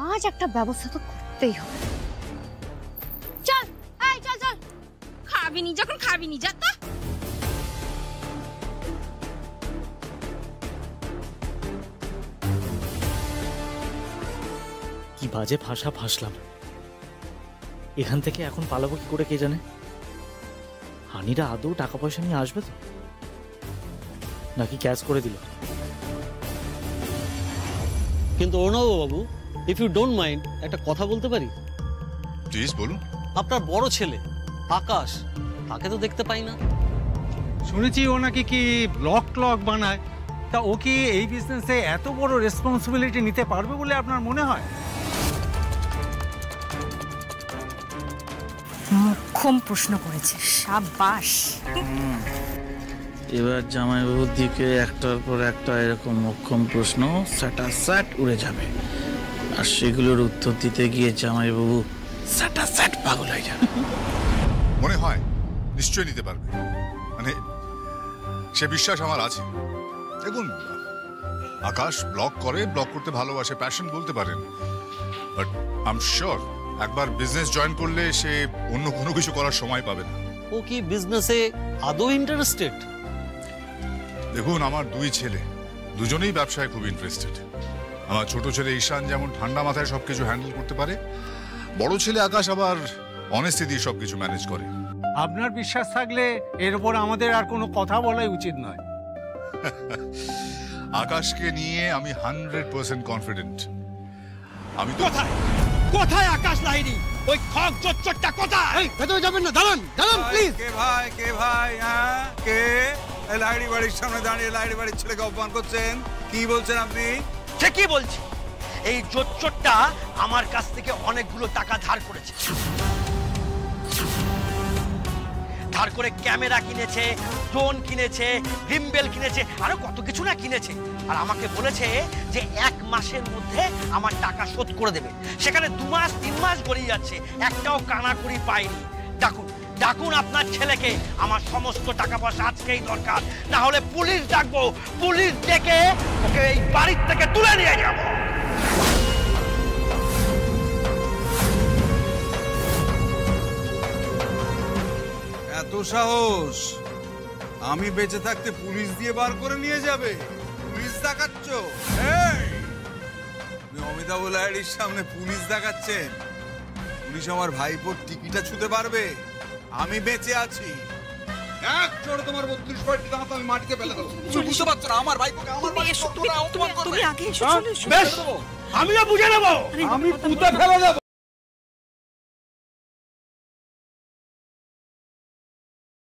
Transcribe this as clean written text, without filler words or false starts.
আজ একটা ব্যবস্থা তো করতেই হবে। চল এই চল চল, খাবি নি যখন খাবি নি, যা তো। কি বাজে ফাঁসা ফাঁসলাম, এখান থেকে এখন পালাবো কি করে কে জানে। হানিরা আদৌ টাকা পয়সা নিয়ে আসবে তো, নাকি ক্যাশ করে দিল? কিন্তু অর্ণব বাবু, ইফ ইউ ডোন্ট মাইন্ড, একটা কথা বলতে পারি? প্লিজ বলুন। আপনার বড় ছেলে আকাশ, তাকে তো দেখতে পাই না। শুনেছি ও নাকি কি ব্লক ক্লক বানায়, তা ও কি এই বিজনেসে এত বড় রেসপন্সিবিলিটি নিতে পারবে বলে আপনার মনে হয়? মোক্ষম প্রশ্ন করেছে, সাবাস। এবার জামাইবাবুর দিকে একটার পর একটা এরকম মোক্ষম প্রশ্ন স্যাট উড়ে যাবে, আর সেগুলোর উত্তর দিতে গিয়ে জামাইবাবু স্যাট পাগল হয়ে যাবে। মনে হয় নিশ্চয়ই নিতে পারবে, মানে সে বিশ্বাস আমার আছে। দেখুন, আকাশ ব্লগ করতে ভালোবাসে, প্যাশন বলতে পারেন, বাট আই এম শিওর একবার বিজনেস জয়েন করলে সে অন্য কোনো কিছু করার সময় পাবে না। ও কি বিজনেসে আদৌ ইন্টারেস্টেড? দেখুন, আমার দুই ছেলে দুজনেই ব্যবসায় খুব ইন্টারেস্টেড। আমার ছোট ছেলে ঈশান যেমন ঠান্ডা মাথায় সবকিছু হ্যান্ডেল করতে পারে, বড় ছেলে আকাশ আবার অনেস্টি দিয়ে সবকিছু ম্যানেজ করে। আপনার বিশ্বাস থাকলে এর উপর আমাদের আর কোনো কথা বলাই উচিত নয়। আকাশকে নিয়ে আমি 100% কনফিডেন্ট। আমি তো কোথায় আকাশ লাহিড়ী? ওই খক চচ্চরটা কোথায়? এই ভেতরে যাবেন না, দাঁড়ান দাঁড়ান প্লিজ। কে ভাই হ্যাঁ কে? লাহিড়ী বাড়ির সামনে দাঁড়িয়ে লাহিড়ী বাড়ির ছেলেকে অপমান করছেন, কি বলছেন আপনি? সে কি বলছি, এই চচ্চরটা আমার কাছ থেকে অনেকগুলো টাকা ধার করেছে। ধার করে ক্যামেরা কিনেছে, ড্রোন কিনেছে, ভিমবেল কিনেছে, আরো কত কিছু না কিনেছে। আর আমাকে বলেছে যে 1 মাসের মধ্যে আমার টাকা শোধ করে দেবে। সেখানে 2 মাস 3 মাস গড়িয়ে যাচ্ছে, একটাও কানাকড়ি পাইনি। ডাকুন আপনার ছেলেকে, আমার সমস্ত টাকা পয়সা আজকেই দরকার, না হলে পুলিশ ডাকবো। পুলিশ ডেকে ওকে এই বাড়ির থেকে তুলে নিয়ে যাবো। এত সাহস? আমি বেঁচে থাকতে পুলিশ দিয়ে বার করে নিয়ে যাবে? পুলিশ দেখাচ্ছ? অমিতাভ লাহিড়ীর সামনে পুলিশ দেখাচ্ছেন? পুলিশ আমার ভাইপোর টিকিটা ছুতে পারবে? আমি বেঁচে আছি। এক চড়ে তোমার 32 কোটি টাকা আমি মাটিতে ফেলে দেবো। বুঝতে পারছো না আমার ভাইপোকে আমার ভাই শত্রুরা অপমান করবে? তুমি আগে এসো, চলে এসো। বেশ, আমিও বুঝে নেবো। আমি পুঁতে ফেলে দেবো।